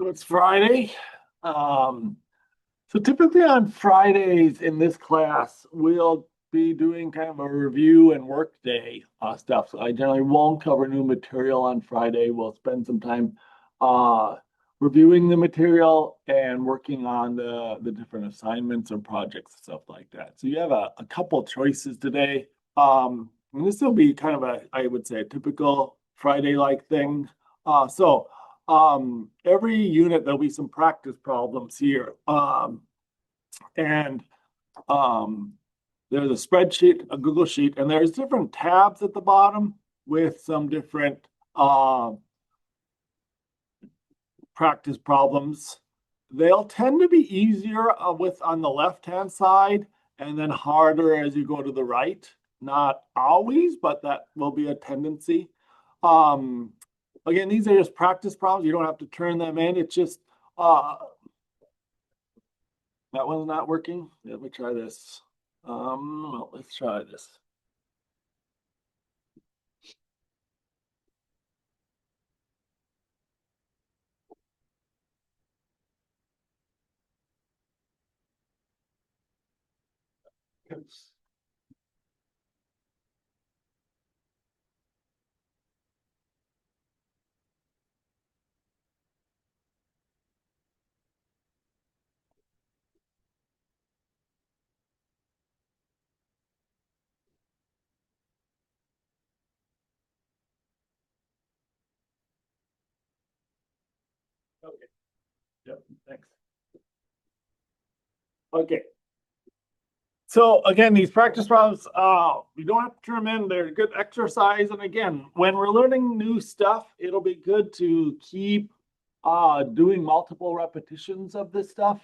So it's Friday. Um, so typically on Fridays in this class, we'll be doing kind of a review and work day stuff. So I generally won't cover new material on Friday. We'll spend some time uh, reviewing the material and working on the different assignments or projects and stuff like that. So you have a couple choices today. And this will be kind of I would say, a typical Friday-like thing. Every unit, there'll be some practice problems here. And um, there's a spreadsheet, a Google Sheet, and there's different tabs at the bottom with some different practice problems. They'll tend to be easier on the left-hand side and then harder as you go to the right. Not always, but that will be a tendency. Again, these are just practice problems. You don't have to turn them in. It's just, that one's not working. Let me try this. Let's try this. Okay. Yep. Thanks. Okay. So again, these practice problems, you don't have to turn them in. They're good exercise. And again, when we're learning new stuff, it'll be good to keep doing multiple repetitions of this stuff.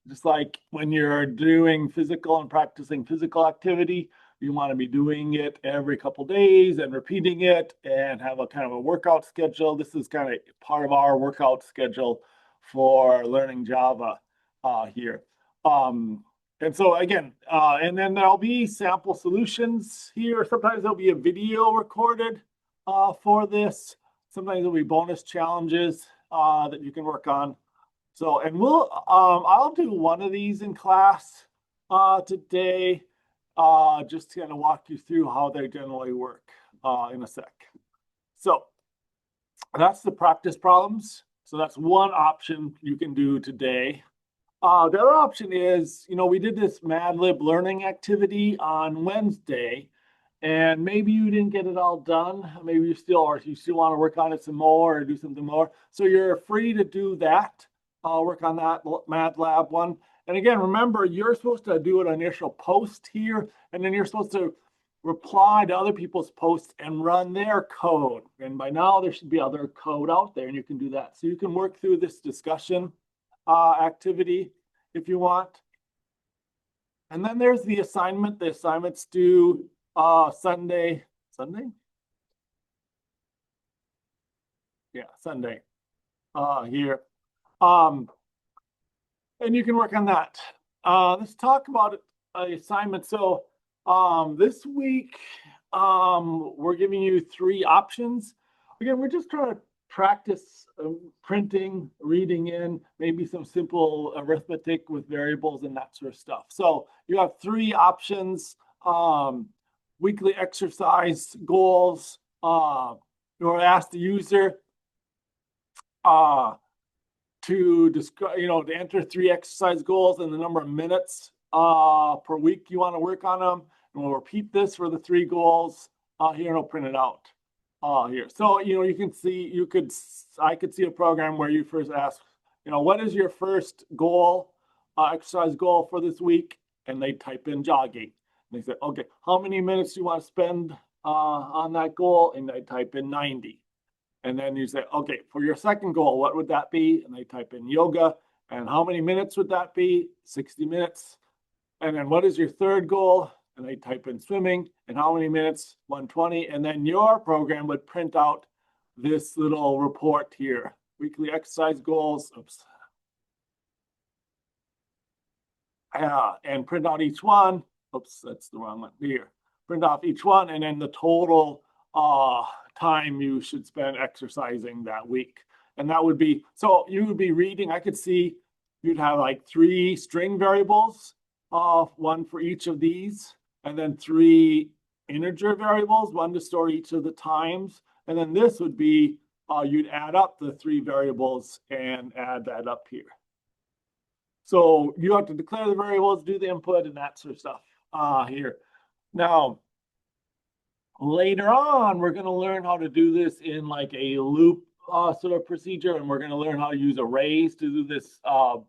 Just like when you're doing physical and practicing physical activity, you want to be doing it every couple days and repeating it and have a kind of a workout schedule. This is kind of part of our workout schedule for learning Java here. And so again, and then there'll be sample solutions here. Sometimes there'll be a video recorded for this. Sometimes there'll be bonus challenges that you can work on. So, and I'll do one of these in class today, just to kind of walk you through how they generally work in a sec. So that's the practice problems. So that's one option you can do today. The other option is, we did this Mad Lib learning activity on Wednesday, and maybe you didn't get it all done. Maybe you still want to work on it some more or do something more. So you're free to do that. Work on that Mad Lab one. And again, remember, you're supposed to do an initial post here, and then you're supposed to reply to other people's posts and run their code. And by now, there should be other code out there, and you can do that. So you can work through this discussion activity if you want. And then there's the assignment. The assignment's due Sunday. Yeah, Sunday here. And you can work on that. Let's talk about assignment. So this week, we're giving you 3 options. Again, we're just trying to practice printing, reading in, maybe some simple arithmetic with variables and that sort of stuff. So you have 3 options: weekly exercise goals. You're asked the user to describe, to enter 3 exercise goals and the number of minutes per week you want to work on them. And we'll repeat this for the 3 goals here, and I'll print it out here. So, you can see, I could see a program where you first ask, what is your first goal, exercise goal for this week? And they type in jogging. And they say, okay, how many minutes do you want to spend on that goal? And they type in 90. And then you say, okay, for your second goal, what would that be? And they type in yoga. And how many minutes would that be? 60 minutes. And then what is your third goal? And they type in swimming. And how many minutes? 120. And then your program would print out this little report here. Weekly exercise goals. Oops. And print out each one. Oops, that's the wrong one here. Print off each one, and then the total time you should spend exercising that week. And that would be, so you would be reading, I could see you'd have like 3 string variables, one for each of these, and then 3 integer variables, one to store each of the times. And then this would be, you'd add up the 3 variables and add that up here. So you have to declare the variables, do the input, and that sort of stuff here. Now, later on, we're going to learn how to do this in like a loop sort of procedure, and we're going to learn how to use arrays to do this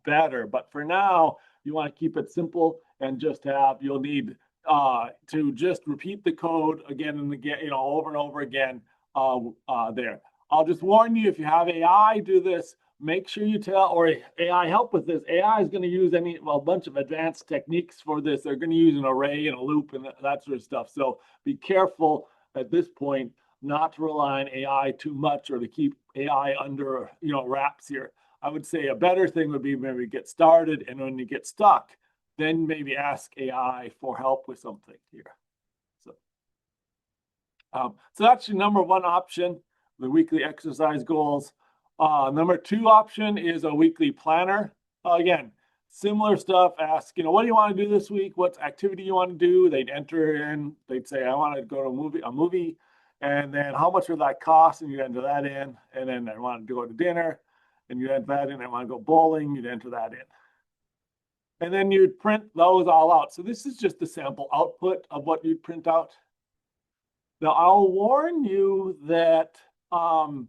better. But for now, you want to keep it simple and just have, you'll need to just repeat the code again and again, over and over again there. I'll just warn you, if you have AI do this, make sure you tell, or AI help with this. AI is going to use a bunch of advanced techniques for this. They're going to use an array and a loop and that sort of stuff. So be careful at this point not to rely on AI too much or to keep AI under wraps here. I would say a better thing would be maybe get started, and when you get stuck, then maybe ask AI for help with something here. So that's your number 1 option, the weekly exercise goals. Number 2 option is a weekly planner. Again, similar stuff. Ask, what do you want to do this week? What activity you want to do? They'd enter in. They'd say, I want to go to a movie, and then how much would that cost? And you enter that in. And then I want to go to dinner, and you enter that in. I want to go bowling. You'd enter that in. And then you'd print those all out. So this is just the sample output of what you'd print out. Now, I'll warn you that, and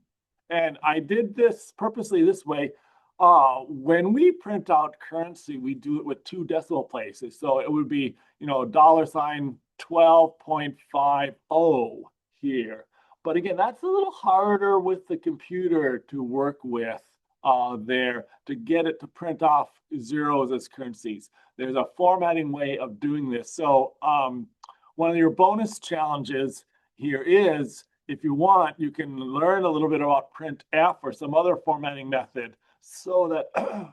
I did this purposely this way, when we print out currency, we do it with 2 decimal places. So it would be, $12.50 here. But again, that's a little harder with the computer to work with there to get it to print off zeros as currencies. There's a formatting way of doing this. So one of your bonus challenges here is, if you want, you can learn a little bit about printf or some other formatting method so that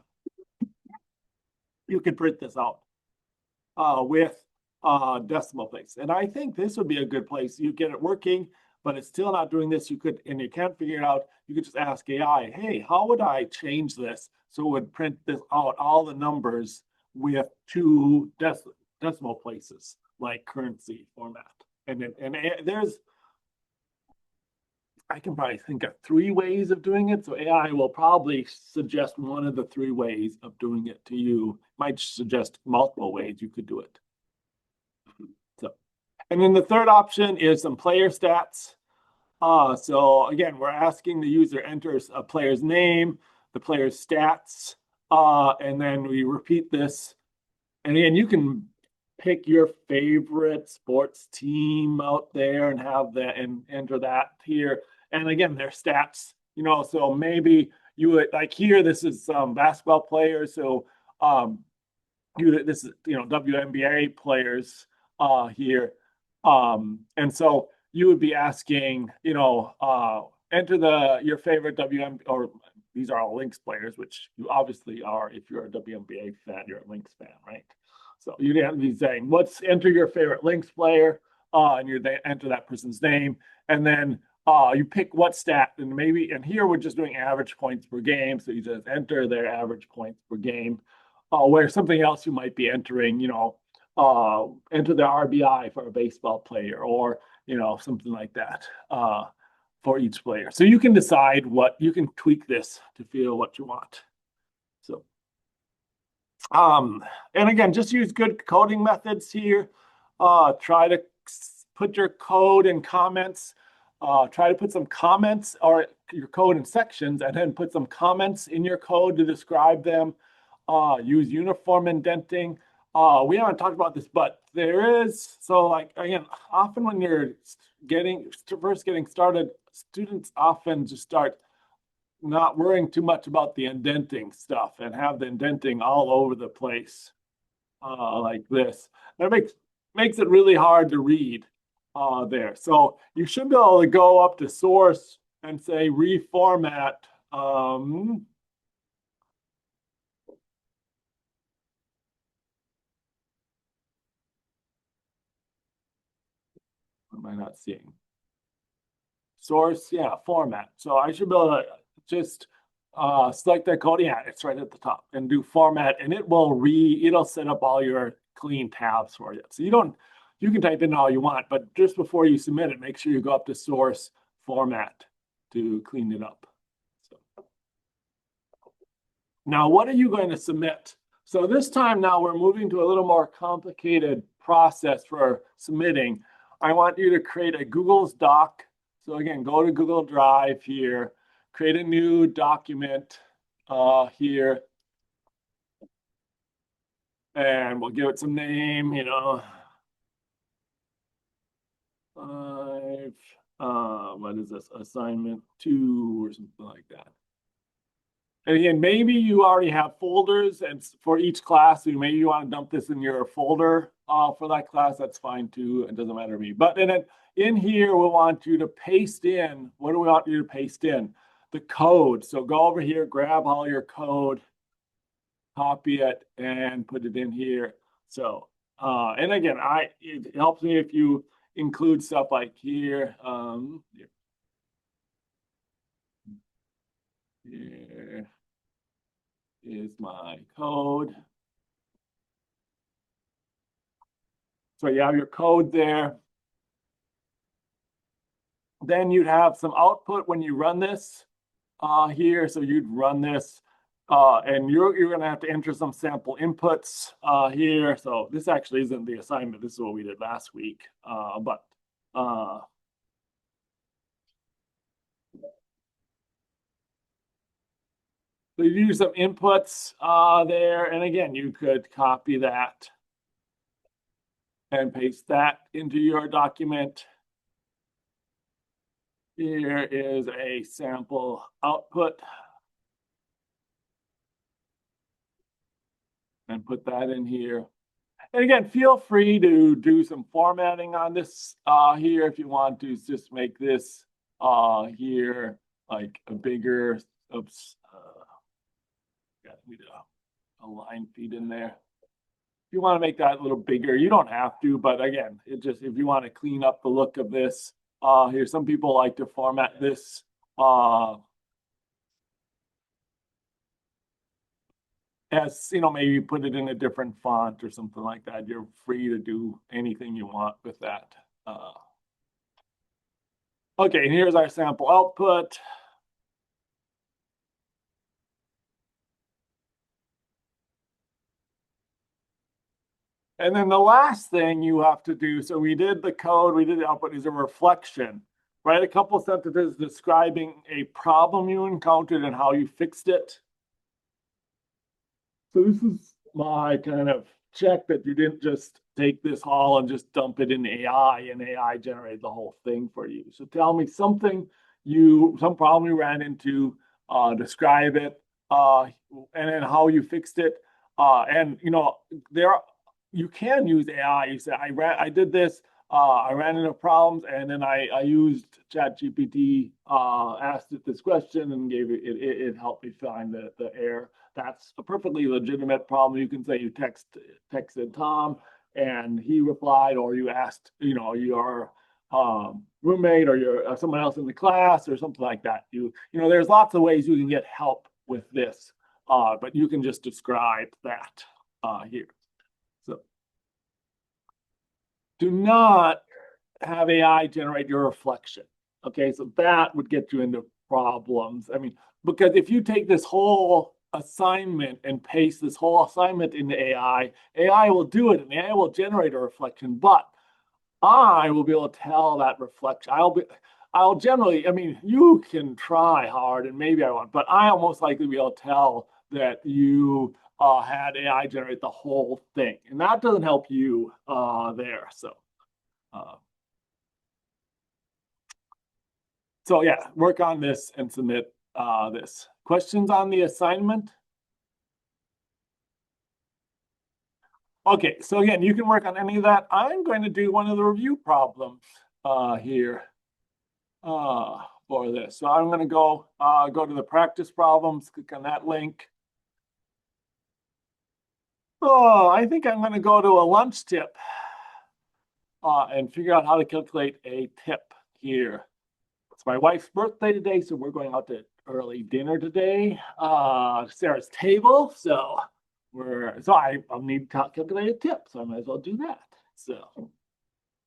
you can print this out with decimal place. And I think this would be a good place. You get it working, but it's still not doing this. You could, and you can't figure it out, you could just ask AI, hey, how would I change this so it would print this out, all the numbers with 2 decimal places, like currency format. And there's, I can probably think of 3 ways of doing it. So AI will probably suggest one of the 3 ways of doing it to you. Might suggest multiple ways you could do it. So, and then the third option is some player stats. So again, we're asking the user enters a player's name, the player's stats, and then we repeat this. And again, you can pick your favorite sports team out there and have that and enter that here. And again, their stats, so maybe you would, like here, this is some basketball players. So this is, WNBA players here. And so you would be asking, enter your favorite WNBA, or these are all Lynx players, which you obviously are. If you're a WNBA fan, you're a Lynx fan, right? So you'd have to be saying, enter your favorite Lynx player, and you enter that person's name, and then you pick what stat, and here we're just doing average points per game. So you just enter their average points per game. Where something else you might be entering, enter the RBI for a baseball player, or something like that for each player. So you can decide you can tweak this to feel what you want. So. And again, just use good coding methods here. Try to put your code in comments. Try to put some comments or your code in sections, and then put some comments in your code to describe them. Use uniform indenting. We haven't talked about this, but there is, so like, again, often when you're first getting started, students often just start not worrying too much about the indenting stuff and have the indenting all over the place like this. That makes it really hard to read there. So you should be able to go up to source and say reformat. What am I not seeing? Source, yeah, format. So I should be able to just select that code. Yeah, it's right at the top, and do format, and it'll set up all your clean tabs for you. So you can type in all you want, but just before you submit it, make sure you go up to source format to clean it up. So now, what are you going to submit? So this time now we're moving to a little more complicated process for submitting. I want you to create a Google's Doc. So again, go to Google Drive here, create a new document here, and we'll give it some name, what is this, assignment 2 or something like that. And again, maybe you already have folders and for each class, so maybe you want to dump this in your folder for that class. That's fine too. It doesn't matter to me. But then in here, we want you to paste in. What do we want you to paste in? The code. So go over here, grab all your code, copy it, and put it in here. So, and again, it helps me if you include stuff like here. Here is my code. So you have your code there. Then you'd have some output when you run this here. So you'd run this and you're going to have to enter some sample inputs here. So this actually isn't the assignment. This is what we did last week. So you use some inputs there. And again, you could copy that and paste that into your document. Here is a sample output. And put that in here. And again, feel free to do some formatting on this here if you want to. Just make this here like a bigger, need a line feed in there. If you want to make that a little bigger, you don't have to, but again, if you want to clean up the look of this, here, some people like to format this as, maybe put it in a different font or something like that. You're free to do anything you want with that. Okay, and here's our sample output. And then the last thing you have to do, so we did the code, we did the output, is a reflection. Write a couple sentences describing a problem you encountered and how you fixed it. So this is my kind of check that you didn't just take this all and just dump it in AI and AI generate the whole thing for you. So tell me some problem you ran into, describe it, and then how you fixed it. And you can use AI. You say, I did this, I ran into problems, and then I used ChatGPT, asked it this question, and it helped me find the error. That's a perfectly legitimate problem. You can say you texted Tom, and he replied, or you asked, your roommate or your someone else in the class or something like that. There's lots of ways you can get help with this, but you can just describe that here. So do not have AI generate your reflection. Okay, so that would get you into problems. I mean, because if you take this whole assignment and paste this whole assignment into AI, AI will do it and AI will generate a reflection, but I will be able to tell that reflection. I'll generally, you can try hard and maybe I won't, but I'll most likely be able to tell that you had AI generate the whole thing. And that doesn't help you there. So yeah, work on this and submit this. Questions on the assignment? Okay, so again, you can work on any of that. I'm going to do one of the review problems here for this. So I'm going to go to the practice problems, click on that link. Oh, I think I'm going to go to a lunch tip and figure out how to calculate a tip here. my wife's birthday today, so we're going out to early dinner today. Sarah's table, so I'll need to calculate a tip, so I might as well do that. So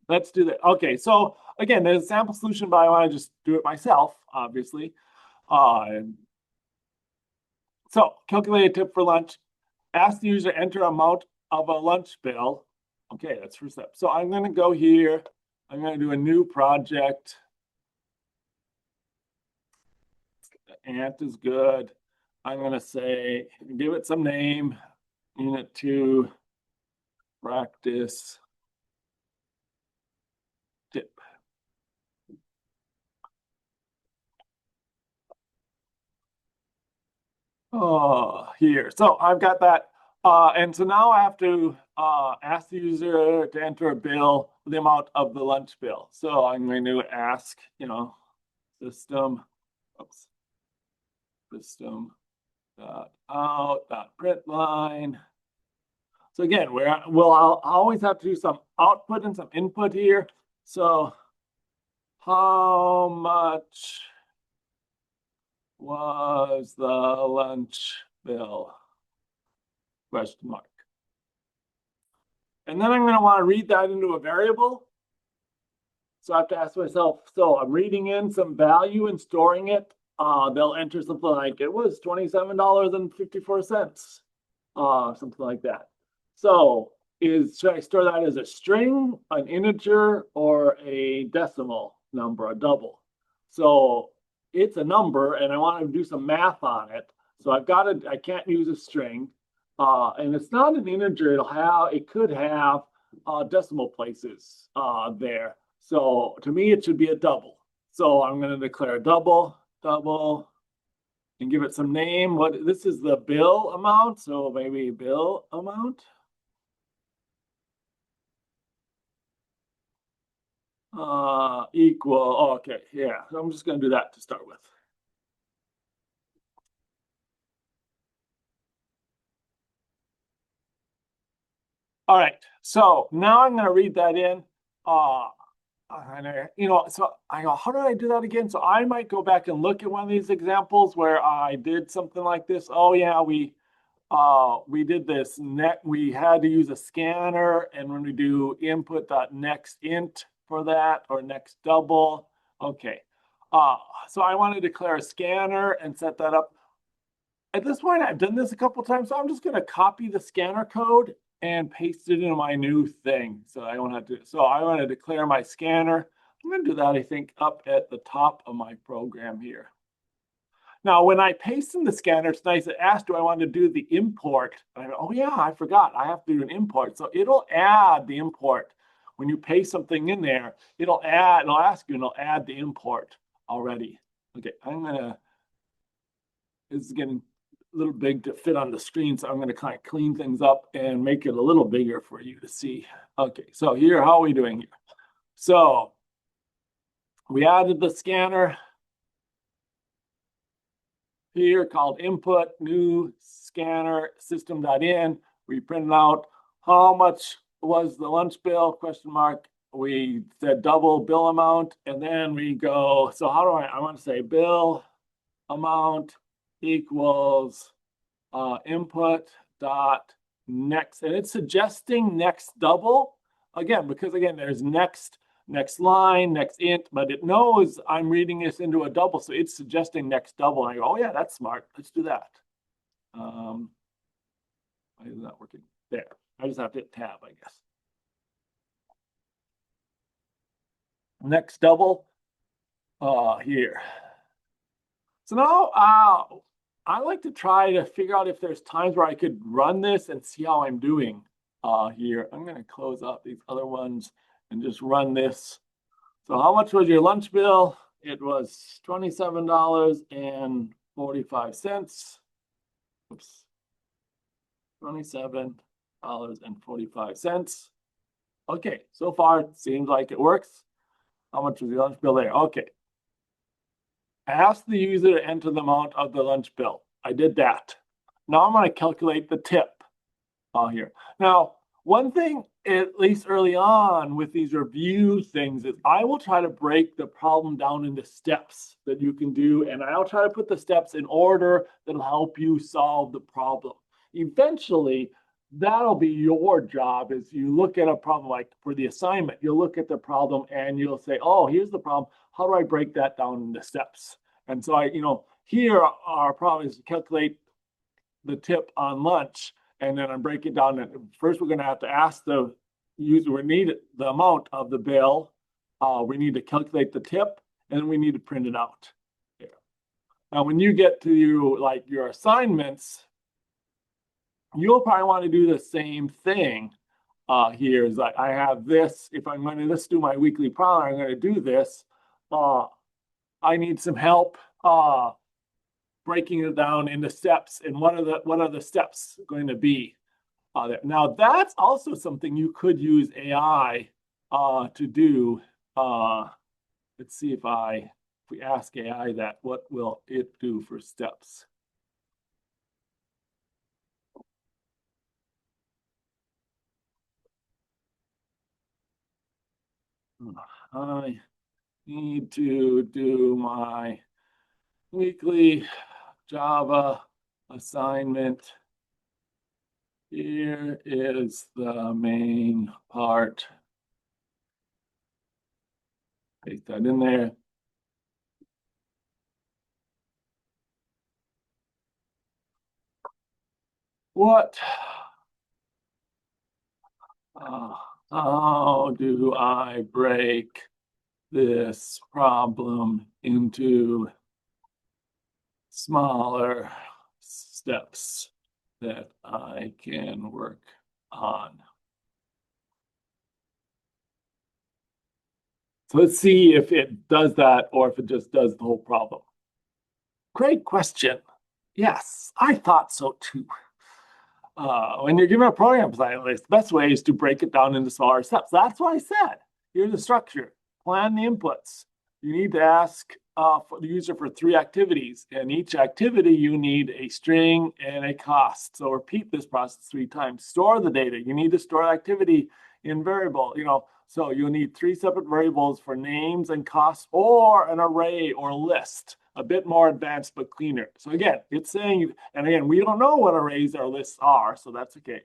let's do that. Okay, so again, there's a sample solution, but I want to just do it myself, obviously. So calculate a tip for lunch. Ask the user to enter amount of a lunch bill. Okay, that's first step. So I'm going to go here. I'm going to do a new project. Ant is good. I'm going to say, give it some name. Unit 2, practice tip. Oh, here. So I've got that. And so now I have to ask the user to enter a bill, the amount of the lunch bill. So I'm going to ask, system, oops, system dot out dot print line. So again, I'll always have to do some output and some input here. So how much was the lunch bill? Question mark. And then I'm going to want to read that into a variable. So I have to ask myself, so I'm reading in some value and storing it. They'll enter something like it was $27.54, something like that. So should I store that as a string, an integer, or a decimal number, a double? So it's a number, and I want to do some math on it. So I can't use a string, and it's not an integer. It could have decimal places there. So to me, it should be a double. So I'm going to declare double, and give it some name. This is the bill amount, so maybe bill amount. Equal, okay, yeah. So I'm just going to do that to start with. All right, so now I'm going to read that in. So I go, how did I do that again? So I might go back and look at one of these examples where I did something like this. Oh yeah, we did this. We had to use a scanner, and when we do input.next int for that, or next double. Okay. So I want to declare a scanner and set that up. At this point, I've done this a couple times, so I'm just going to copy the scanner code and paste it into my new thing. So I don't have to. So I want to declare my scanner. I'm going to do that, I think, up at the top of my program here. Now, when I paste in the scanner, it's nice. It asks, do I want to do the import? And I go, oh yeah, I forgot. I have to do an import. So it'll add the import. When you paste something in there, it'll ask you, and it'll add the import already. Okay, this is getting a little big to fit on the screen, so I'm going to kind of clean things up and make it a little bigger for you to see. Okay, so here, how are we doing here? So we added the scanner here called input, new scanner, system.in. We printed out how much was the lunch bill, question mark. We said double bill amount, and then we go, so how do I want to say bill amount equals input dot next, and it's suggesting next double again, because again, there's next line, next int, but it knows I'm reading this into a double, so it's suggesting next double. And I go, oh yeah, that's smart. Let's do that. Why is that working? There. I just have to hit tab, I guess. Next double here. So now I like to try to figure out if there's times where I could run this and see how I'm doing here. I'm going to close out these other ones and just run this. So how much was your lunch bill? It was $27.45. Oops. $27.45. Okay, so far it seems like it works. How much was your lunch bill there? Okay. Ask the user to enter the amount of the lunch bill. I did that. Now I'm going to calculate the tip here. Now, One thing, at least early on with these review things, is I will try to break the problem down into steps that you can do, and I'll try to put the steps in order that'll help you solve the problem. Eventually, that'll be your job as you look at a problem like for the assignment, you'll look at the problem and you'll say, oh, here's the problem. How do I break that down into steps? And so here our problem is to calculate the tip on lunch, and then I break it down. And first, we're going to have to ask the user, we need the amount of the bill. We need to calculate the tip, and then we need to print it out. Yeah. Now, when you get to your assignments, you'll probably want to do the same thing. Here is like I have this. If I'm going to just do my weekly problem, I'm going to do this. I need some help breaking it down into steps, and what are the steps going to be there. Now that's also something you could use AI to do. Let's see if we ask AI that, what will it do for steps? I need to do my weekly Java assignment. Here is the main part. Paste that in there. How do I break this problem into smaller steps that I can work on? So let's see if it does that or if it just does the whole problem. Great question. Yes, I thought so too. When you're given a program assignment list, the best way is to break it down into smaller steps. That's what I said. Here's the structure. Plan the inputs. You need to ask for the user for 3 activities. And each activity, you need a string and a cost. So repeat this process 3 times. Store the data. You need to store activity in variable. So you'll need 3 separate variables for names and costs, or an array or list. A bit more advanced, but cleaner. So again, it's saying, and again, we don't know what arrays or lists are, so that's okay.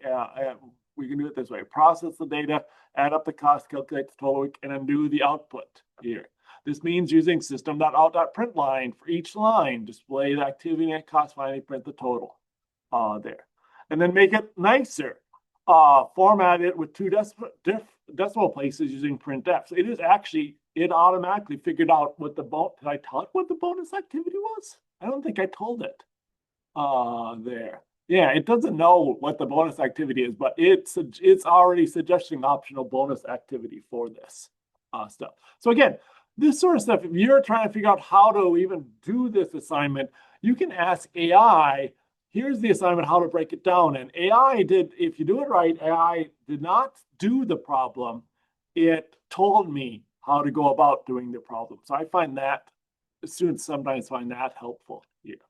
We can do it this way. Process the data, add up the cost, calculate the total, and then do the output here. This means using system.out.println for each line, display the activity and cost, finally print the total there. And then make it nicer. Format it with 2 decimal places using printf. So it is actually, it automatically figured out what the did I tell it what the bonus activity was? I don't think I told it there. Yeah, it doesn't know what the bonus activity is, but it's already suggesting optional bonus activity for this stuff. So again, this sort of stuff, if you're trying to figure out how to even do this assignment, you can ask AI, here's the assignment, how to break it down. And AI did, if you do it right, AI did not do the problem. It told me how to go about doing the problem. So I find that, students sometimes find that helpful here.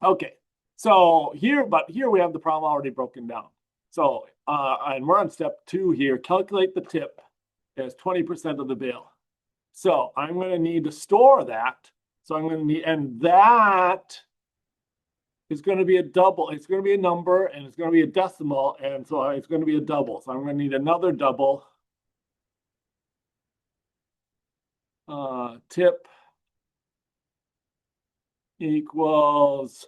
Okay, so here we have the problem already broken down. So, and we're on step 2 here, calculate the tip as 20% of the bill. So I'm going to need to store that. So I'm going to need, and that is going to be a double. It's going to be a number, and it's going to be a decimal, and so it's going to be a double. So I'm going to need another double. Tip equals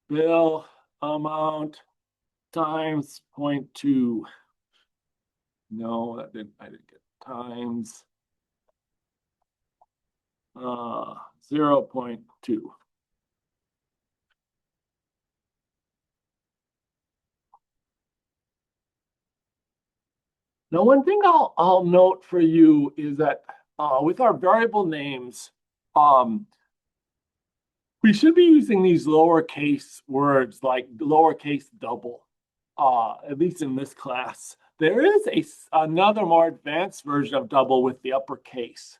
bill amount times 0.2. No, I didn't get times 0.2. Now, one thing I'll note for you is that with our variable names, we should be using these lowercase words like lowercase double, at least in this class. There is another more advanced version of double with the uppercase.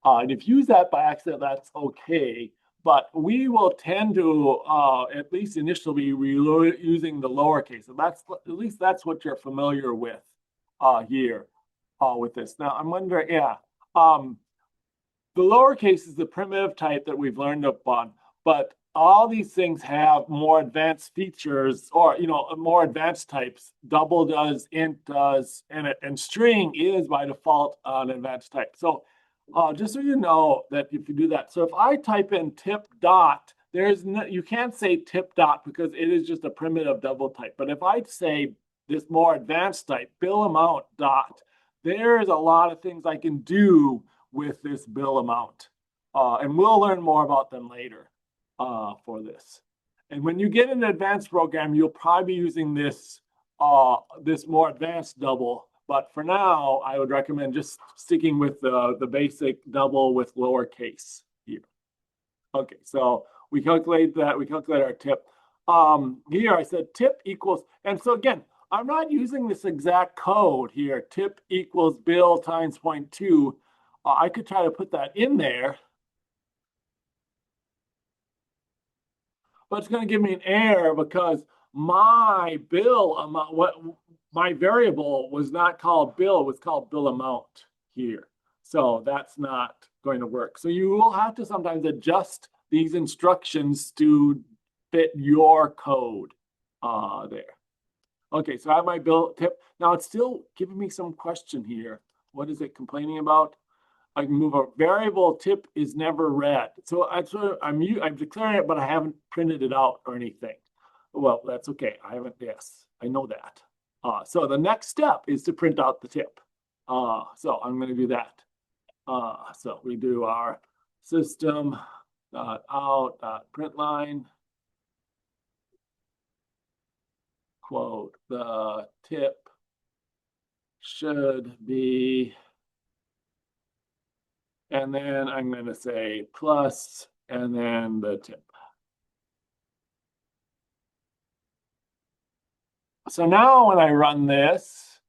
And if you use that by accident, that's okay. but we will tend to, at least initially, be using the lowercase. And that's, at least that's what you're familiar with here with this. Now, I'm wondering, yeah, the lowercase is the primitive type that we've learned upon, but all these things have more advanced features, or more advanced types. Double does, int does, and string is by default an advanced type. So just so you know that if you do that, so if I type in tip dot, you can't say tip dot because it is just a primitive double type. But if I say this more advanced type, bill amount dot, there's a lot of things I can do with this bill amount. And we'll learn more about them later for this. And when you get an advanced program, you'll probably be using this this more advanced double. But for now, I would recommend just sticking with the basic double with lowercase here. Okay, so we calculate that. We calculate our tip. Here I said tip equals, and so again, I'm not using this exact code here. Tip equals bill times 0.2. I could try to put that in there, but it's going to give me an error because my bill amount, my variable was not called bill, it was called bill amount here. So that's not going to work. So you will have to sometimes adjust these instructions to fit your code there. Okay, so I have my bill tip. Now it's still giving me some question here. What is it complaining about? I can move a variable tip is never read. So I'm declaring it, but I haven't printed it out or anything. Well, that's okay. I haven't, yes, I know that. So the next step is to print out the tip. So I'm going to do that. So we do our system out print line, quote, the tip should be, and then I'm going to say plus, and then the tip. So now when I run this,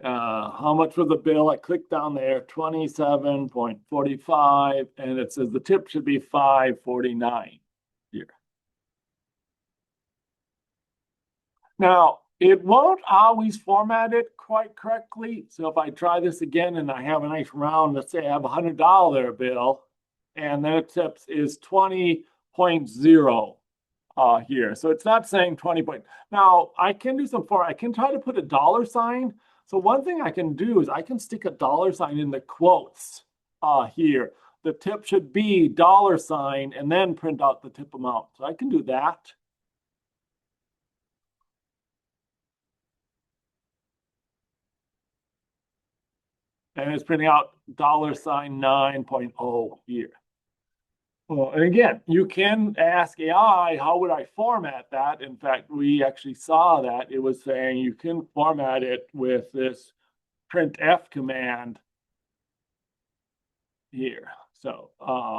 how much was the bill? I click down there, 27.45, and it says the tip should be 549 here. Now, it won't always format it quite correctly. So if I try this again and I have a nice round, let's say I have a $100 bill, and then it tips is 20.0 here. So it's not saying 20 point. Now I can do some I can try to put a dollar sign. So one thing I can do is I can stick a dollar sign in the quotes here. The tip should be dollar sign and then print out the tip amount. So I can do that. And it's printing out dollar sign 9.0 here. Well, and again, you can ask AI, how would I format that? In fact, we actually saw that it was saying you can format it with this printf command here. So,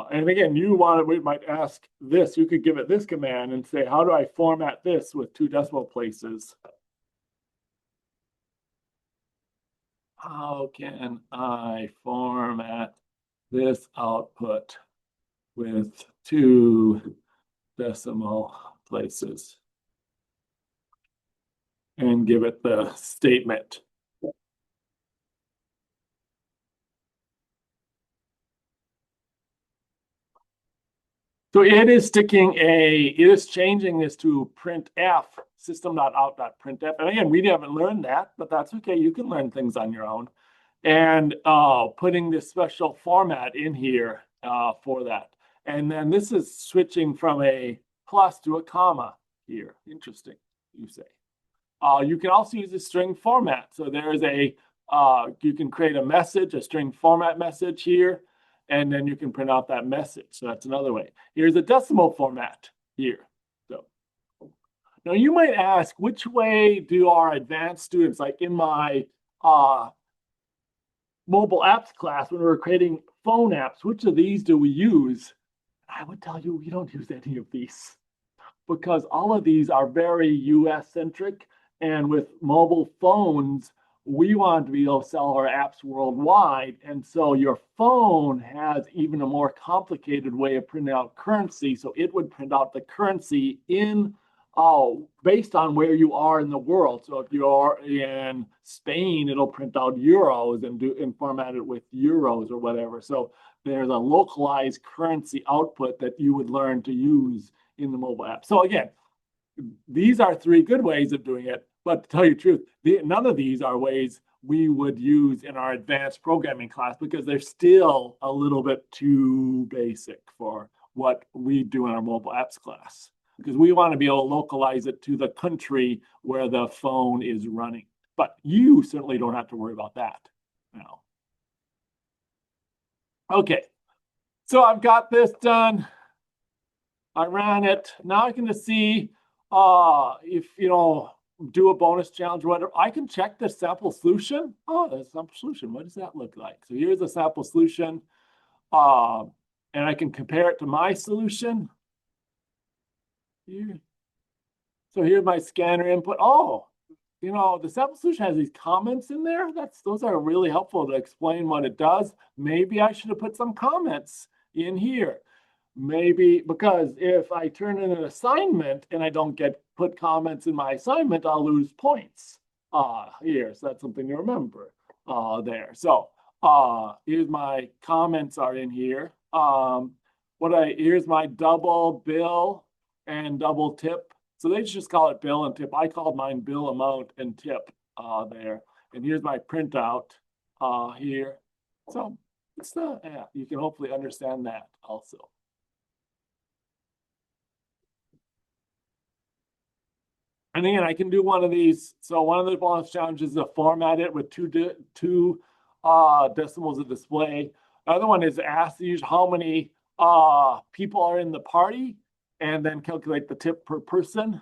and again, we might ask this, you could give it this command and say, how do I format this with 2 decimal places? How can I format this output with 2 decimal places and give it the statement? So it is changing this to printf, system.out.printf. And again, we haven't learned that, but that's okay. You can learn things on your own. And putting this special format in here for that. And then this is switching from a plus to a comma here. Interesting, you say. You can also use a string format. So there's you can create a message, a string format message here, and then you can print out that message. So that's another way. Here's a decimal format here. So now you might ask, which way do our advanced students, like in my mobile apps class, when we're creating phone apps, which of these do we use? I would tell you we don't use any of these because all of these are very US centric. And with mobile phones, we want to be able to sell our apps worldwide. And so your phone has even a more complicated way of printing out currency. So it would print out the currency in based on where you are in the world. So if you're in Spain, it'll print out euros and format it with euros or whatever. So there's a localized currency output that you would learn to use in the mobile app. So again, these are three good ways of doing it. But to tell you the truth, none of these are ways we would use in our advanced programming class because they're still a little bit too basic for what we do in our mobile apps class. Because we want to be able to localize it to the country where the phone is running. But you certainly don't have to worry about that now. Okay, so I've got this done. I ran it. Now I can just see if, do a bonus challenge or whatever. I can check the sample solution. Oh, the sample solution. What does that look like? So here's the sample solution. And I can compare it to my solution. Here. So here's my scanner input. Oh, the sample solution has these comments in there. Those are really helpful to explain what it does. Maybe I should have put some comments in here. Maybe because if I turn in an assignment and I don't put comments in my assignment, I'll lose points here. So that's something to remember there. So here's my comments are in here. Here's my double bill and double tip. So they just call it bill and tip. I called mine bill amount and tip there. And here's my printout here. So it's you can hopefully understand that also. And again, I can do one of these. So one of the bonus challenges is to format it with two decimals of display. The other one is ask how many people are in the party and then calculate the tip per person.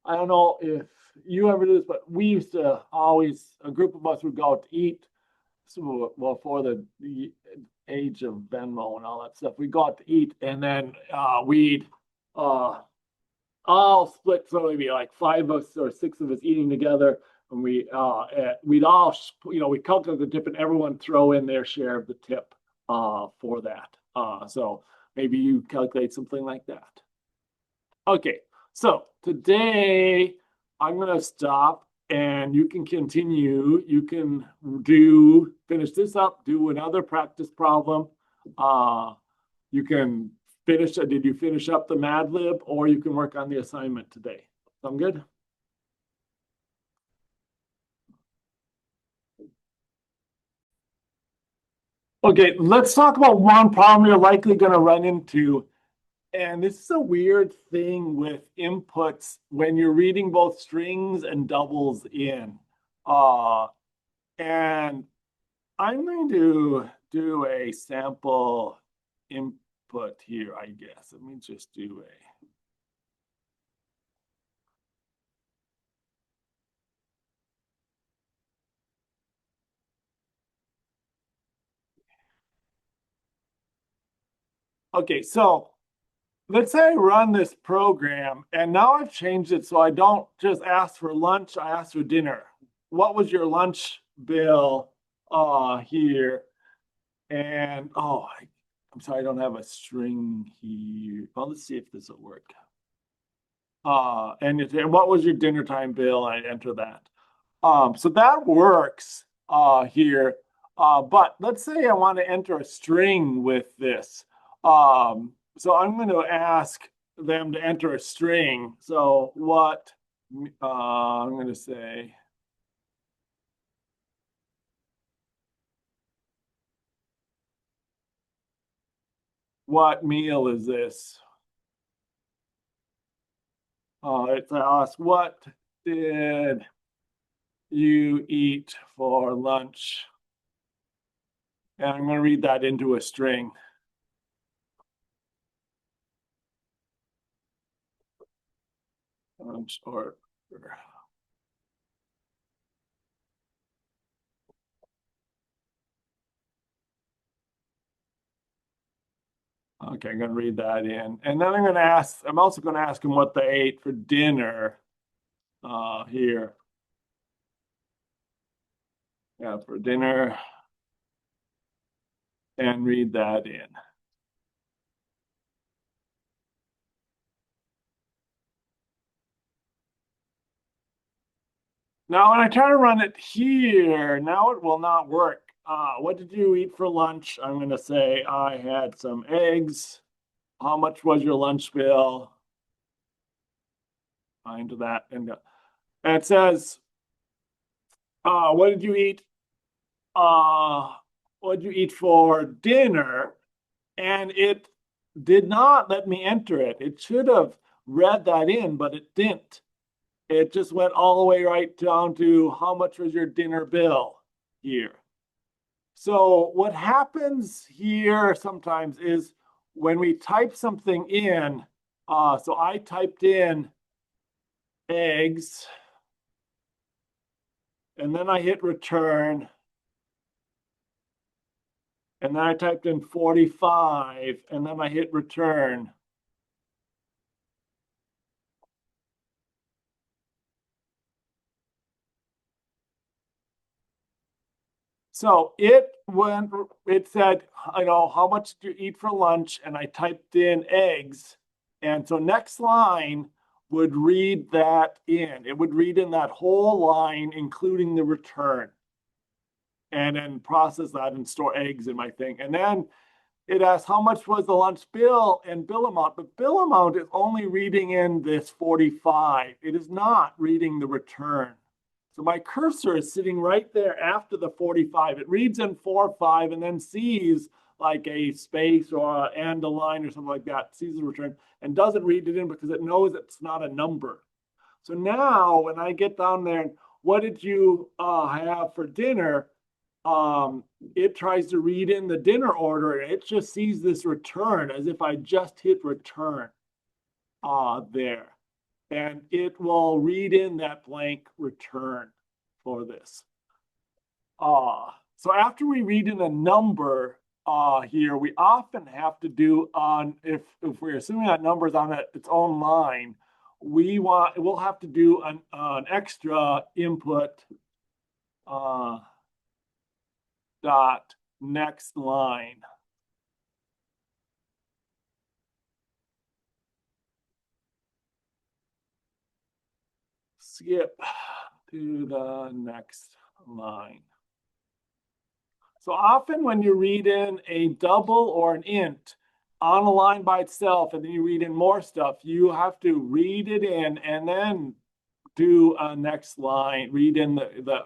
I don't know if you ever do this, but we used to always, a group of us would go out to eat. So, well, for the age of Venmo and all that stuff, we'd go out to eat and then we'd all split, so maybe like 5 of us or 6 of us eating together, and we'd all, we calculate the tip, and everyone throw in their share of the tip for that. So maybe you calculate something like that. Okay, so today I'm gonna stop, and you can continue. You can finish this up, do another practice problem. You can did you finish up the Mad Lib, or you can work on the assignment today? Sound good? Okay, let's talk about one problem you're likely going to run into. And this is a weird thing with inputs when you're reading both strings and doubles in. And I'm going to do a sample input here, I guess. Let me just do a. Okay, so let's say I run this program, and now I've changed it so I don't just ask for lunch, I ask for dinner. What was your lunch bill here? And I'm sorry, I don't have a string here. Well, let's see if this will work. And what was your dinner time bill? I enter that. So that works here. But let's say I want to enter a string with this. So I'm going to ask them to enter a string. So what I'm going to say. What meal is this? It's asked, what did you eat for lunch? And I'm going to read that into a string. Lunch or okay, I'm going to read that in. And then I'm also going to ask them what they ate for dinner here. have for dinner and read that in. Now, when I try to run it here, now it will not work. What did you eat for lunch? I'm going to say I had some eggs. How much was your lunch bill? Into that and go. And it says, what did you eat? What did you eat for dinner? And it did not let me enter it. It should have read that in, but it didn't. It just went all the way right down to how much was your dinner bill here. So what happens here sometimes is when we type something in, so I typed in eggs, and then I hit return, and then I typed in 45, and then I hit return. So it said, how much did you eat for lunch? And I typed in eggs. And so next line would read that in. It would read in that whole line, including the return. And then process that and store eggs in my thing. And then it asks how much was the lunch bill and bill amount. But bill amount is only reading in this 45. It is not reading the return. So my cursor is sitting right there after the 45. It reads in 4, 5, and then sees like a space or and a line or something like that, sees the return, and doesn't read it in because it knows it's not a number. So now when I get down there, what did you have for dinner? It tries to read in the dinner order, and it just sees this return as if I just hit return there. And it will read in that blank return for this. So after we read in a number here, we often have to do on, if we're assuming that number is on its own line, we'll have to do an extra input dot next line. Skip to the next line. So often when you read in a double or an int on a line by itself, and then you read in more stuff, you have to read it in and then do a next line, read in the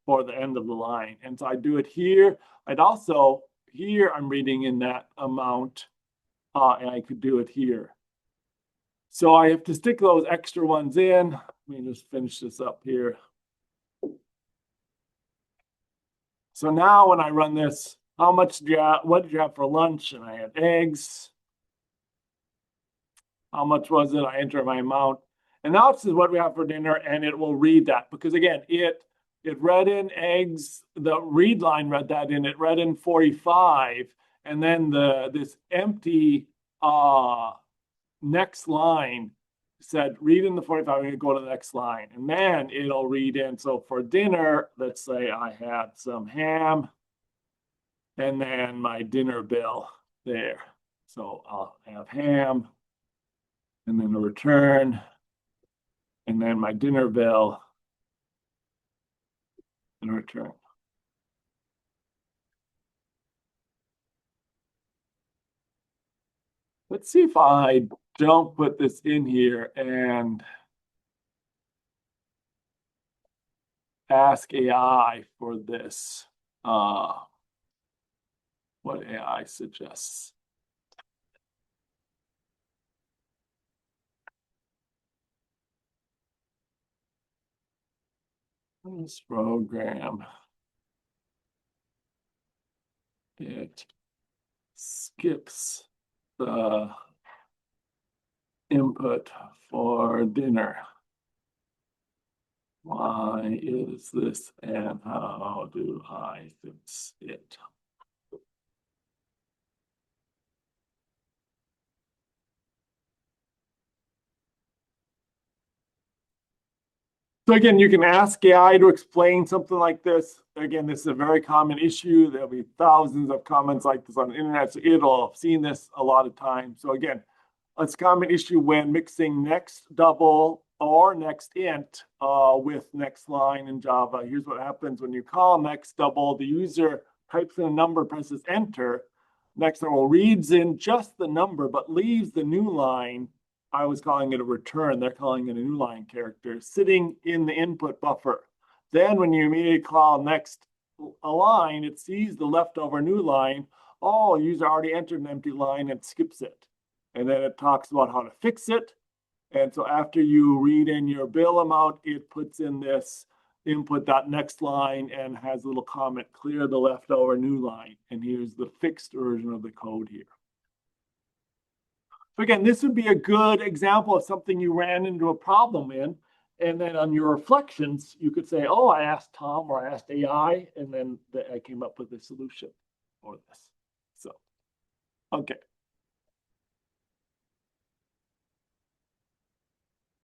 for the end of the line. And so I do it here. I'd also, here I'm reading in that amount, and I could do it here. So I have to stick those extra ones in. Let me just finish this up here. So now when I run this, how much did you have, what did you have for lunch? And I had eggs. How much was it? I enter my amount. And now it says what we have for dinner, and it will read that. Because again, it read in eggs, the read line read that in, it read in 45, and then this empty next line said read in the 45, I'm going to go to the next line. And then it'll read in. So for dinner, let's say I had some ham and then my dinner bill there. So I'll have ham and then a return and then my dinner bill and a return. Let's see if I don't put this in here and ask AI for this. What AI suggests. This program, it skips the input for dinner. Why is this and how do I fix it? So again, you can ask AI to explain something like this. Again, this is a very common issue. There'll be thousands of comments like this on the internet, so it'll have seen this a lot of times. So again, it's a common issue when mixing next double or next int with next line in Java. Here's what happens when you call next double. The user types in a number, presses enter. Next double reads in just the number, but leaves the new line. I was calling it a return. They're calling it a new line character sitting in the input buffer. Then when you immediately call next a line, it sees the leftover new line. Oh, user already entered an empty line and skips it. And then it talks about how to fix it. And so after you read in your bill amount, it puts in this input.next line and has a little comment, clear the leftover new line. And here's the fixed version of the code here. So again, this would be a good example of something you ran into a problem in. And then on your reflections, you could say, oh, I asked Tom or I asked AI, and then I came up with a solution for this. So, okay.